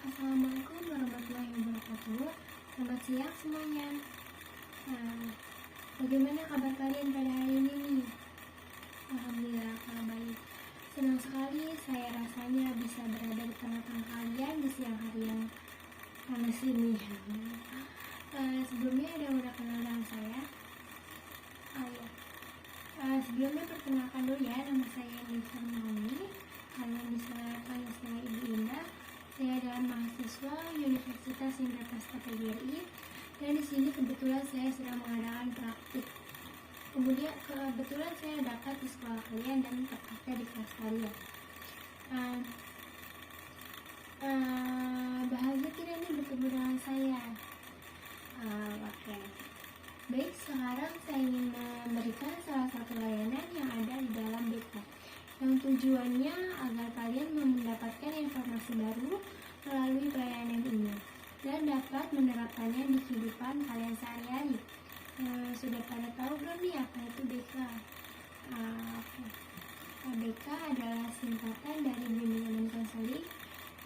Assalamualaikum warahmatullahi wabarakatuh. Selamat siang semuanya. Bagaimana kabar kalian pada hari ini nih? Alhamdulillah kalau baik. Senang sekali saya rasanya bisa berada di tengah-tengah kalian di siang hari yang panas ini. Sebelumnya ada yang udah kenal dengan saya? Sebelumnya perkenalkan dulu ya, nama saya Nisa Naomi. Kalian bisa panggil saya Ibu Indah. Saya adalah mahasiswa Universitas Indraprasta PGRI dan di sini kebetulan saya sedang mengadakan praktik. Kemudian kebetulan saya dapat di sekolah kalian dan tepatnya di kelas kalian. Bahagia tidak nih bertemu dengan saya? Oke. Baik, sekarang saya ingin memberikan salah satu layanan yang ada di dalam BK, yang tujuannya agar kalian mendapatkan informasi baru melalui pelayanan ini dan dapat menerapkannya di kehidupan kalian sehari-hari. Sudah pada tahu belum nih apa itu BK? BK adalah singkatan dari bimbingan dan konseling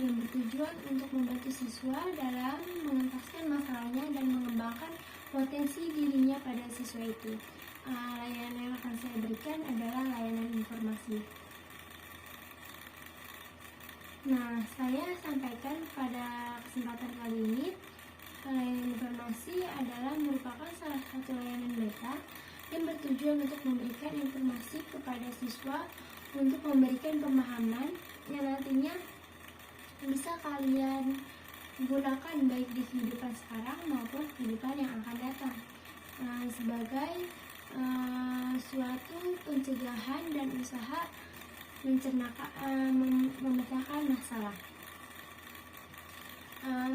yang bertujuan untuk membantu siswa dalam mengentaskan masalahnya dan mengembangkan potensi dirinya pada siswa itu. Layanan yang akan saya berikan adalah layanan informasi. Nah, saya sampaikan pada kesempatan kali ini, layanan informasi adalah merupakan salah satu layanan BK yang bertujuan untuk memberikan informasi kepada siswa untuk memberikan pemahaman yang nantinya bisa kalian gunakan baik di kehidupan sekarang maupun kehidupan yang akan datang, sebagai suatu pencegahan dan usaha memecahkan masalah.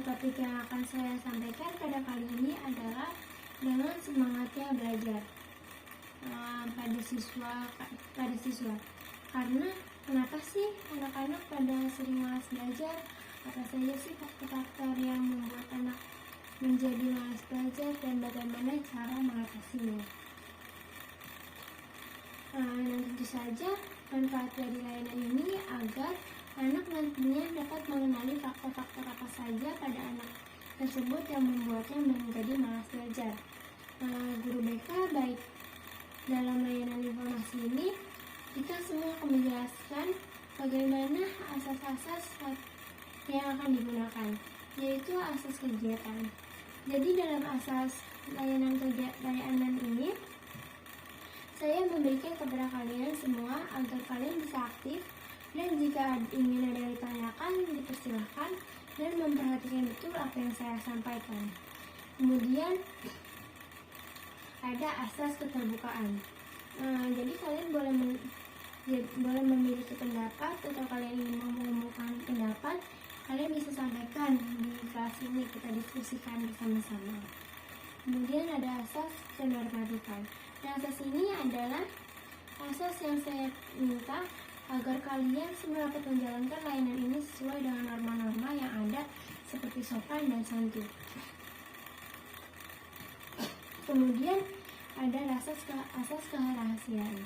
Topik yang akan saya sampaikan pada kali ini adalah dengan semangatnya belajar pada siswa. Karena kenapa sih anak-anak pada sering malas belajar? Apa saja sih faktor-faktor yang membuat anak menjadi malas belajar dan bagaimana cara mengatasinya? Dan tentu saja manfaat dari layanan ini agar anak nantinya dapat mengenali faktor-faktor apa saja pada anak tersebut yang membuatnya menjadi malas belajar. Guru BK baik dalam layanan informasi ini kita semua akan menjelaskan bagaimana asas-asas yang akan digunakan, yaitu asas kegiatan. Jadi dalam asas layanan ini saya memberikan kepada kalian semua agar kalian bisa aktif, dan jika ingin ada yang ditanyakan dipersilahkan dan memperhatikan betul apa yang saya sampaikan. Kemudian ada asas keterbukaan. Jadi kalian boleh memiliki pendapat atau kalian ingin mengumumkan pendapat, kalian bisa sampaikan di kelas ini, kita diskusikan bersama-sama. Kemudian ada asas kenormatifan. Nah, asas ini adalah asas yang saya minta agar kalian semua dapat menjalankan layanan ini sesuai dengan norma-norma yang ada seperti sopan dan santun. Kemudian ada asas kerahasiaan.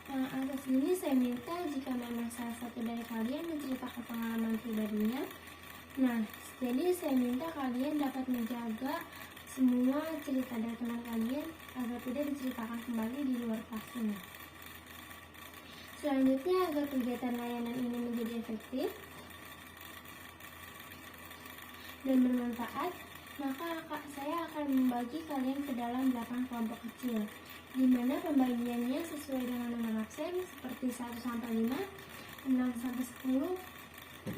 Asas ini saya minta jika memang salah satu dari kalian menceritakan pengalaman pribadinya. Nah, jadi saya minta kalian dapat menjaga semua cerita dari teman kalian agar tidak diceritakan kembali di luar kelas ini. Selanjutnya, agar kegiatan layanan ini menjadi efektif dan bermanfaat, maka saya akan membagi kalian ke dalam 8 kelompok kecil, di mana pembagiannya sesuai dengan nomor absen seperti 1-5, 6-10,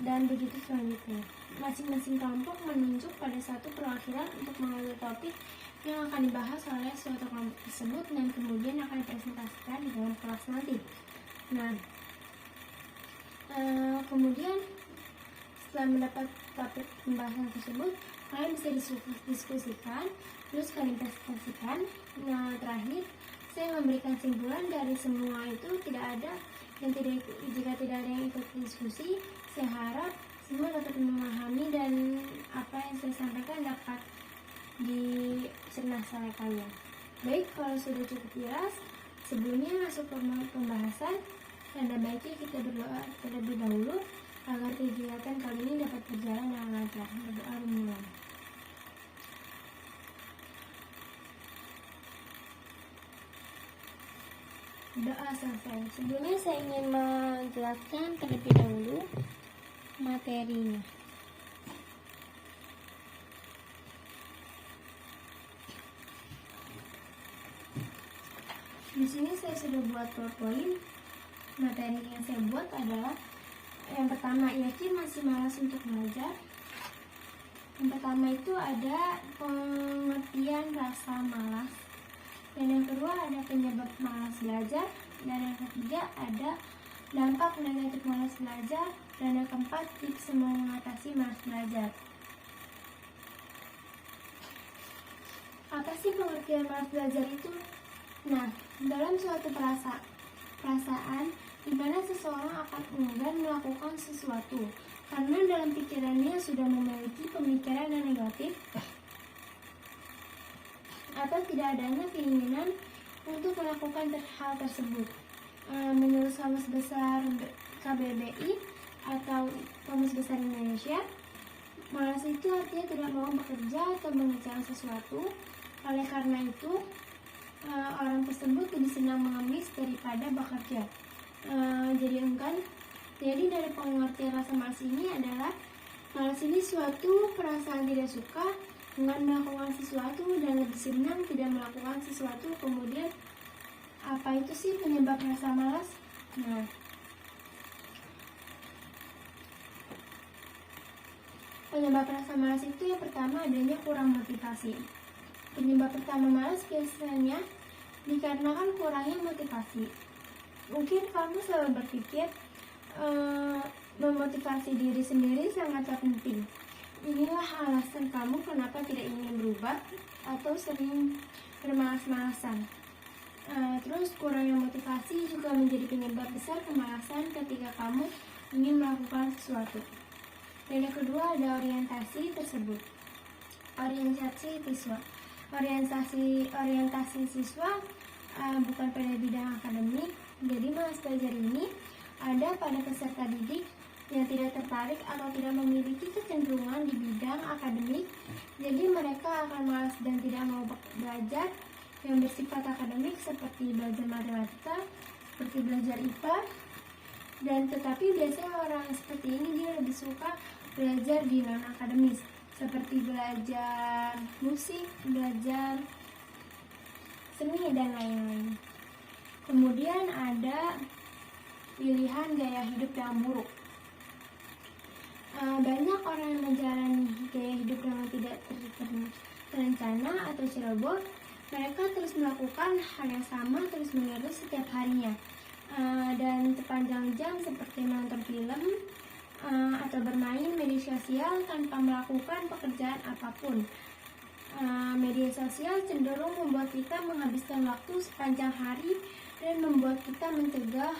dan begitu selanjutnya. Masing-masing kelompok menunjuk pada satu perwakilan untuk mengambil topik yang akan dibahas oleh suatu kelompok tersebut dan kemudian akan dipresentasikan di dalam kelas nanti. Nah, kemudian setelah mendapat topik pembahasan tersebut, kalian bisa diskusikan, terus kalian presentasikan. Nah, terakhir saya memberikan kesimpulan dari semua itu jika tidak ada yang ikut diskusi, saya harap semua dapat memahami dan apa yang saya sampaikan dapat dicerna oleh kalian. Baik, kalau sudah cukup jelas, sebelumnya masuk ke pembahasan, tanda baiknya kita berdoa terlebih dahulu agar kegiatan kali ini dapat berjalan berdoa selesai. Sebelumnya saya ingin menjelaskan terlebih dahulu materinya. Di sini saya sudah buat PowerPoint. Materi yang saya buat adalah yang pertama, yakin masih malas untuk belajar. Yang pertama itu ada pengertian rasa malas. Dan yang kedua ada penyebab malas belajar. Dan yang ketiga ada dampak negatif malas belajar. Dan yang keempat tips mengatasi malas belajar. Apa sih pengertian malas belajar itu? Nah, dalam suatu perasaan di mana seseorang akan enggan melakukan sesuatu karena dalam pikirannya sudah memiliki pemikiran yang negatif atau tidak adanya keinginan untuk melakukan hal tersebut. Menurut Kamus Besar KBBI atau Kamus Besar Indonesia, malas itu artinya tidak mau bekerja atau mengerjakan sesuatu. Oleh karena itu, orang tersebut lebih senang mengemis daripada bekerja. Jadi enggan. Jadi dari pengertian rasa malas ini adalah malas ini suatu perasaan tidak suka, enggan melakukan sesuatu dan lebih senang tidak melakukan sesuatu. Kemudian apa itu sih penyebab rasa malas? Nah, penyebab rasa malas itu yang pertama adanya kurang motivasi. Penyebab pertama malas biasanya dikarenakan kurangnya motivasi. Mungkin kamu selalu berpikir memotivasi diri sendiri sangatlah penting. Inilah alasan kamu kenapa tidak ingin berubah atau sering bermalas-malasan. Terus kurangnya motivasi juga menjadi penyebab besar kemalasan ketika kamu ingin melakukan sesuatu. Dan yang kedua ada orientasi tersebut. Orientasi siswa. Orientasi siswa bukan pada bidang akademik. Jadi malas belajar ini ada pada peserta didik yang tidak tertarik atau tidak memiliki kecenderungan di bidang akademik. Jadi mereka akan malas dan tidak mau belajar yang bersifat akademik seperti belajar matematika, seperti belajar IPA. Dan tetapi biasanya orang seperti ini dia lebih suka belajar di non akademis, seperti belajar musik, belajar seni dan lain-lain. Kemudian ada pilihan gaya hidup yang buruk. Banyak orang yang menjalani gaya hidup yang tidak terencana atau ceroboh. Mereka terus melakukan hal yang sama terus-menerus setiap harinya. Dan sepanjang jam seperti menonton film atau bermain media sosial tanpa melakukan pekerjaan apapun. Media sosial cenderung membuat kita menghabiskan waktu sepanjang hari dan membuat kita mencegah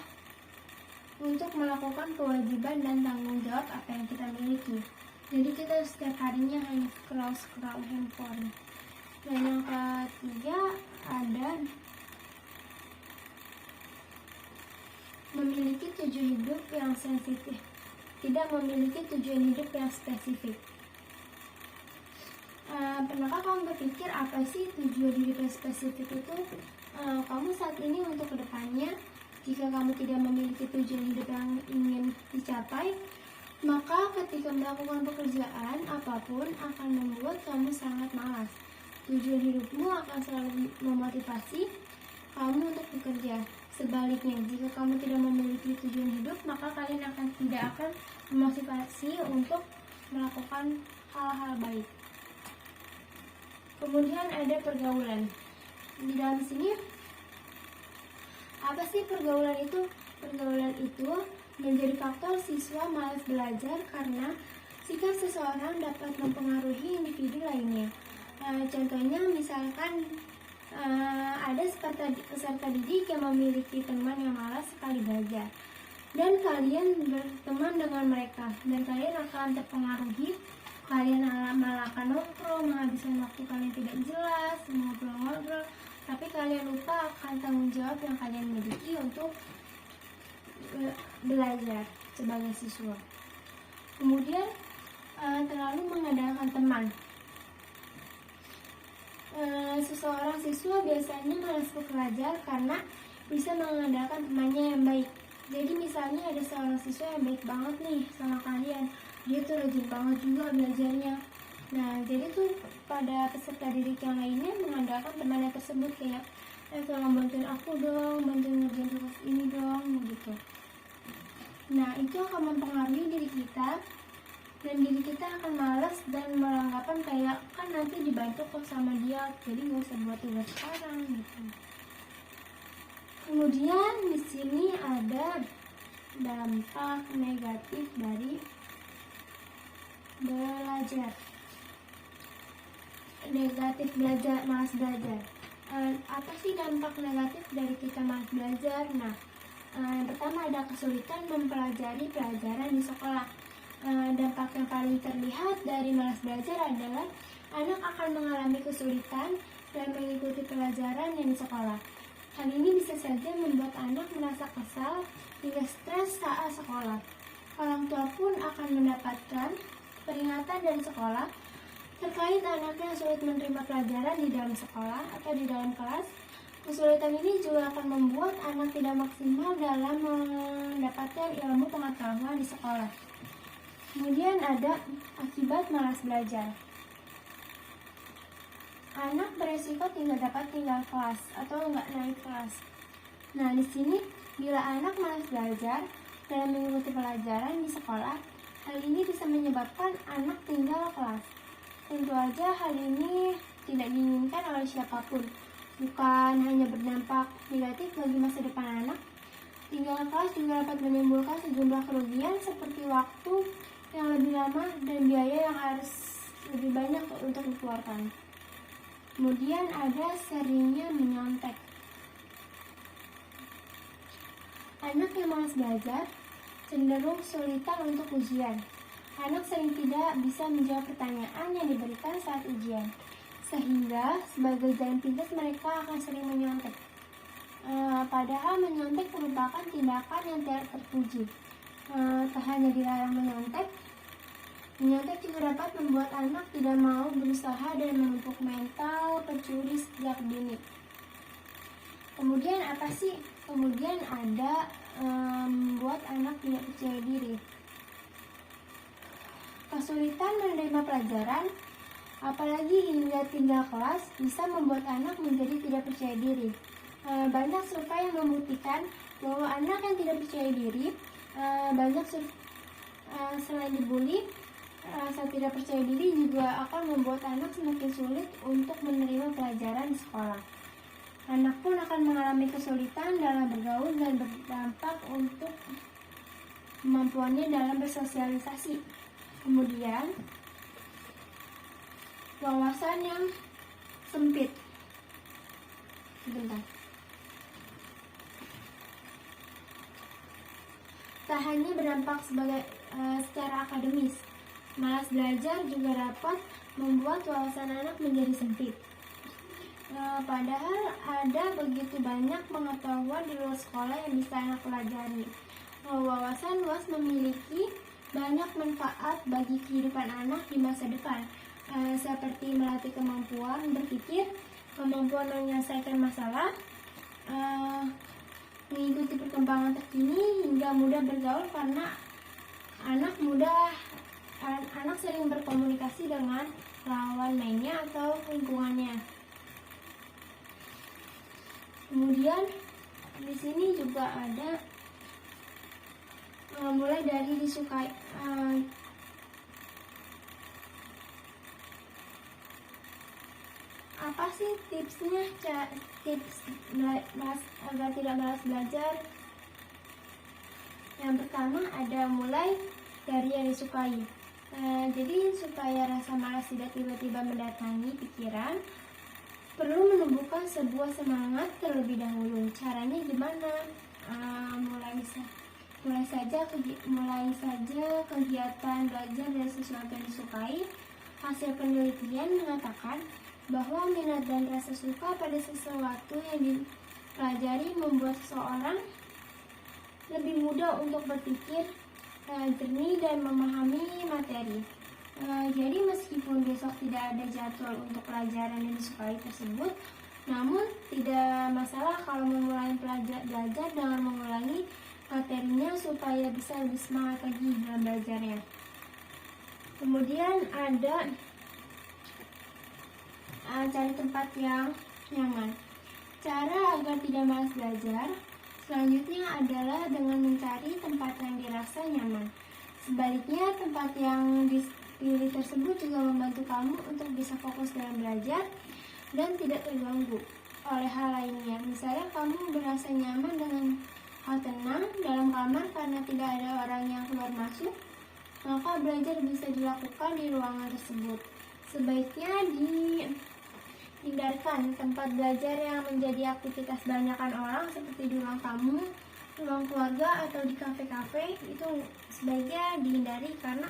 untuk melakukan kewajiban dan tanggung jawab apa yang kita miliki. Jadi kita setiap harinya hanya scroll handphone. Dan yang ketiga ada memiliki tujuan hidup yang sensitif, tidak memiliki tujuan hidup yang spesifik. Pernahkah kamu berpikir apa sih tujuan hidup yang spesifik itu? Kamu saat ini untuk kedepannya, jika kamu tidak memiliki tujuan hidup yang ingin dicapai, maka ketika melakukan pekerjaan apapun akan membuat kamu sangat malas. Tujuan hidupmu akan selalu memotivasi kamu untuk bekerja. Sebaliknya, jika kamu tidak memiliki tujuan hidup, maka kalian tidak akan memotivasi untuk melakukan hal-hal baik. Kemudian ada pergaulan. Di dalam sini, apa sih pergaulan itu? Pergaulan itu menjadi faktor siswa malas belajar karena sikap seseorang dapat mempengaruhi individu lainnya. Contohnya misalkan ada peserta didik yang memiliki teman yang malas sekali belajar, dan kalian berteman dengan mereka, dan kalian akan terpengaruhi. Kalian malah akan nongkrong, menghabiskan waktu kalian tidak jelas, ngobrol-ngobrol, tapi kalian lupa akan tanggung jawab yang kalian miliki untuk belajar sebagai siswa. Kemudian terlalu mengandalkan teman. Seseorang siswa biasanya malas belajar karena bisa mengandalkan temannya yang baik. Jadi misalnya ada seorang siswa yang baik banget nih sama kalian, dia tuh rajin banget juga belajarnya. Nah, jadi tuh pada peserta didik yang lainnya mengandalkan temannya tersebut kayak, tolong bantuin aku dong, bantuin ngerjain tugas ini dong, gitu. Nah, itu akan mempengaruhi diri kita, dan diri kita akan malas dan beranggapan kayak, kan nanti dibantu kok sama dia, jadi gak usah buat tugas sekarang, gitu. Kemudian di sini ada dampak negatif dari belajar. Negatif belajar, malas belajar. Apa sih dampak negatif dari kita malas belajar? Nah, yang pertama ada kesulitan mempelajari pelajaran di sekolah. Dampak yang paling terlihat dari malas belajar adalah anak akan mengalami kesulitan dalam mengikuti pelajaran yang di sekolah. Hal ini bisa saja membuat anak merasa kesal hingga stres saat sekolah. Orang tua pun akan mendapatkan peringatan dari sekolah terkait anaknya sulit menerima pelajaran di dalam sekolah atau di dalam kelas. Kesulitan ini juga akan membuat anak tidak maksimal dalam mendapatkan ilmu pengetahuan di sekolah. Kemudian ada akibat malas belajar. Anak beresiko tidak dapat tinggal kelas atau nggak naik kelas. Nah, di sini bila anak malas belajar dalam mengikuti pelajaran di sekolah, hal ini bisa menyebabkan anak tinggal kelas. Tentu aja hal ini tidak diinginkan oleh siapapun. Bukan hanya berdampak negatif bagi masa depan anak, tinggal kelas juga dapat menimbulkan sejumlah kerugian seperti waktu yang lebih lama dan biaya yang harus lebih banyak untuk dikeluarkan. Kemudian ada seringnya menyontek. Anak yang malas belajar cenderung kesulitan untuk ujian. Anak sering tidak bisa menjawab pertanyaan yang diberikan saat ujian, sehingga sebagai jalan pintas mereka akan sering menyontek. Padahal menyontek merupakan tindakan yang tidak terpuji. Tak hanya dilarang menyontek juga dapat membuat anak tidak mau berusaha dan memupuk mental pencuri sejak dini. Kemudian apa sih? Kemudian ada membuat anak tidak percaya diri. Kesulitan menerima pelajaran, apalagi hingga tinggal kelas, bisa membuat anak menjadi tidak percaya diri. Banyak survei yang membuktikan bahwa anak yang tidak percaya diri, selain dibully, rasa tidak percaya diri juga akan membuat anak semakin sulit untuk menerima pelajaran di sekolah. Anak pun akan mengalami kesulitan dalam bergaul dan berdampak untuk kemampuannya dalam bersosialisasi. Kemudian, wawasan yang sempit. Sebentar. Tak hanya berdampak secara akademis, malas belajar juga dapat membuat wawasan anak menjadi sempit. Padahal ada begitu banyak pengetahuan di luar sekolah yang bisa anak pelajari. Wawasan luas memiliki banyak manfaat bagi kehidupan anak di masa depan, seperti melatih kemampuan berpikir, kemampuan menyelesaikan masalah, mengikuti perkembangan terkini, hingga mudah bergaul karena anak sering berkomunikasi dengan lawan mainnya atau lingkungannya. Kemudian di sini juga ada mulai dari disukai. Apa sih tipsnya? Tips agar tidak malas belajar. Yang pertama ada mulai dari yang disukai. Jadi supaya rasa malas tidak tiba-tiba mendatangi pikiran, perlu menumbuhkan sebuah semangat terlebih dahulu. Caranya gimana? Mulai saja kegiatan belajar dari sesuatu yang disukai. Hasil penelitian mengatakan bahwa minat dan rasa suka pada sesuatu yang dipelajari membuat seseorang lebih mudah untuk berpikir jernih dan memahami materi. Jadi meskipun besok tidak ada jadwal untuk pelajaran yang disukai tersebut, Namun tidak masalah kalau memulai belajar dengan mengulangi materinya supaya bisa lebih semangat lagi dalam belajarnya. Kemudian ada cari tempat yang nyaman. Cara agar tidak malas belajar selanjutnya adalah dengan mencari tempat yang dirasa nyaman. Sebaliknya, tempat yang dipilih tersebut juga membantu kamu untuk bisa fokus dalam belajar dan tidak terganggu oleh hal lainnya. Misalnya kamu merasa nyaman dengan hal tenang dalam kamar karena tidak ada orang yang keluar masuk, maka belajar bisa dilakukan di ruangan tersebut. Sebaiknya hindarkan tempat belajar yang menjadi aktivitas banyakan orang seperti di ruang tamu, ruang keluarga, atau di kafe-kafe. Itu sebaiknya dihindari karena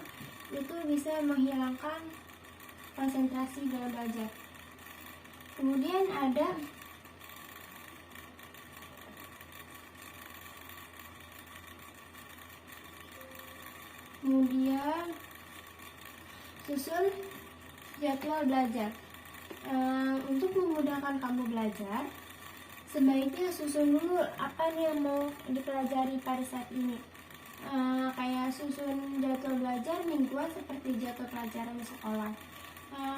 itu bisa menghilangkan konsentrasi dalam belajar. Kemudian ada susun jadwal belajar. Untuk memudahkan kamu belajar, sebaiknya susun dulu apa nih yang mau dipelajari pada saat ini. Kayak susun jadwal belajar mingguan seperti jadwal pelajaran di sekolah.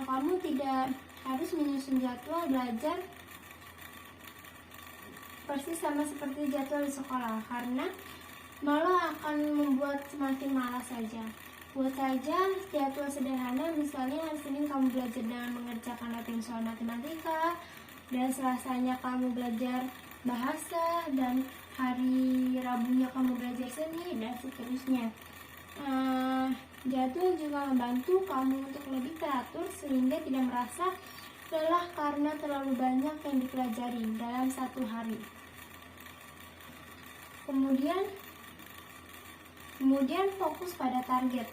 Kamu tidak harus menyusun jadwal belajar persis sama seperti jadwal di sekolah, karena malah akan membuat semakin malas saja. Buat saja jadwal sederhana, misalnya hari Senin kamu belajar dengan mengerjakan latihan soal matematika, dan Selasanya kamu belajar bahasa, dan hari Rabunya kamu belajar seni, dan seterusnya. Jadwal juga membantu kamu untuk lebih teratur sehingga tidak merasa lelah karena terlalu banyak yang dipelajari dalam satu hari. Kemudian fokus pada target.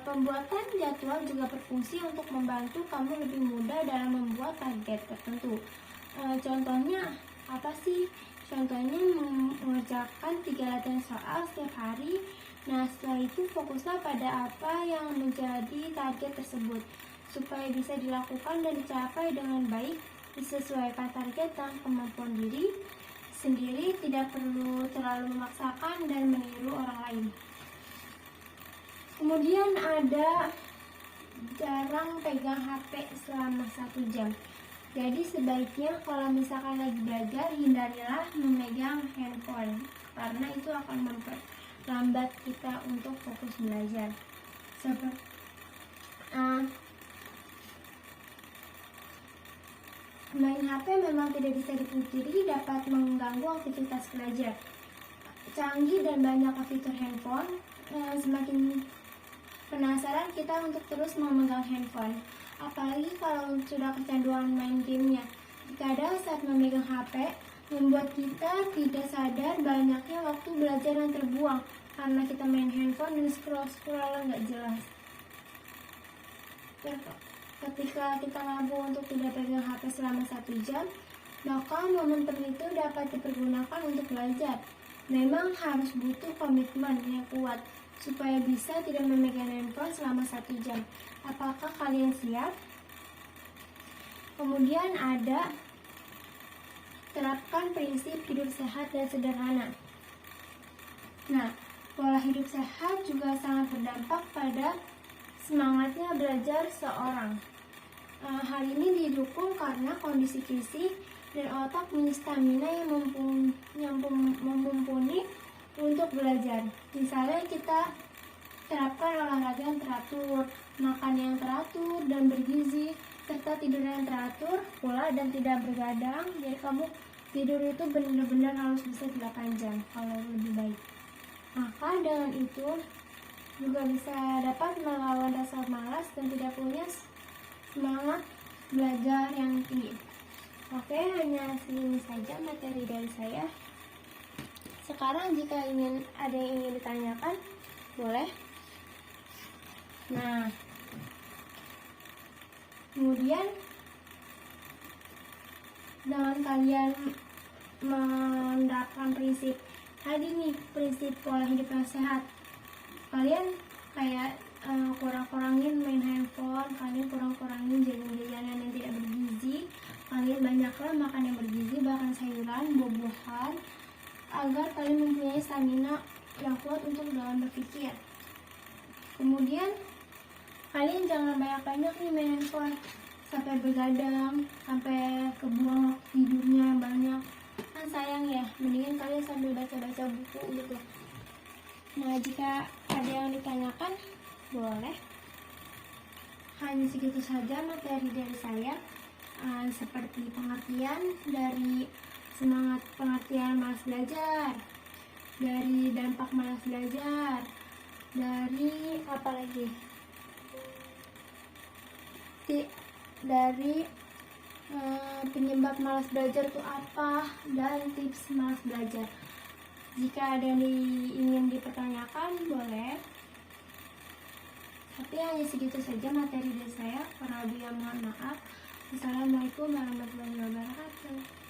Pembuatan jadwal juga berfungsi untuk membantu kamu lebih mudah dalam membuat target tertentu. Contohnya apa sih? Contohnya mengerjakan 3 latihan soal setiap hari. Nah, setelah itu fokuslah pada apa yang menjadi target tersebut supaya bisa dilakukan dan dicapai dengan baik. Disesuaikan target dan kemampuan diri sendiri, tidak perlu terlalu memaksakan dan meniru orang lain. Kemudian ada jarang pegang HP selama 1 jam. Jadi sebaiknya kalau misalkan lagi belajar, hindarilah memegang handphone karena itu akan memperlambat kita untuk fokus belajar. Main HP memang tidak bisa dipungkiri dapat mengganggu aktivitas belajar. Canggih dan banyak fitur handphone, semakin penasaran kita untuk terus memegang handphone, apalagi kalau sudah kecanduan main gamenya. Kadang saat memegang HP membuat kita tidak sadar banyaknya waktu belajar yang terbuang karena kita main handphone dan scroll nggak jelas. Ketika kita mampu untuk tidak pegang HP selama 1 jam, maka momentum itu dapat dipergunakan untuk belajar. Memang harus butuh komitmen yang kuat supaya bisa tidak memegang handphone selama 1 jam. Apakah kalian siap? Kemudian ada terapkan prinsip hidup sehat dan sederhana. Nah, pola hidup sehat juga sangat berdampak pada semangatnya belajar seorang. Hal ini didukung karena kondisi fisik dan otak punya stamina yang mumpuni untuk belajar. Misalnya kita terapkan olahraga yang teratur, makan yang teratur dan bergizi, serta tidur yang teratur pula dan tidak bergadang. Jadi kamu tidur itu benar-benar harus bisa 8 jam kalau lebih baik. Maka dengan itu juga bisa dapat melawan rasa malas dan tidak punya semangat belajar yang tinggi. Oke, hanya segini saja materi dari saya. Sekarang jika ada yang ingin ditanyakan, boleh. Nah, kemudian dengan kalian menerapkan prinsip tadi nih, prinsip pola hidup yang sehat, kalian kayak kurang-kurangin main handphone, kalian kurang-kurangin jajan-jajanan yang tidak bergizi, kalian Banyaklah makan yang bergizi, bahkan sayuran, buah-buahan, agar kalian mempunyai stamina yang kuat untuk dalam berpikir. Kemudian kalian jangan banyak-banyak nih main handphone sampai begadang, sampai kebuang waktu tidurnya yang banyak, kan sayang ya. Mendingan kalian sambil baca-baca buku gitu. Nah, jika ada yang ditanyakan boleh. Hanya segitu saja materi dari saya, seperti pengertian dari semangat pengertian malas belajar, dari dampak malas belajar, dari apa lagi, dari penyebab malas belajar itu apa, dan tips malas belajar. Jika ada yang ingin dipertanyakan boleh. Tapi hanya segitu saja materi dari saya. Kurang lebihnya mohon maaf. Assalamualaikum warahmatullahi wabarakatuh.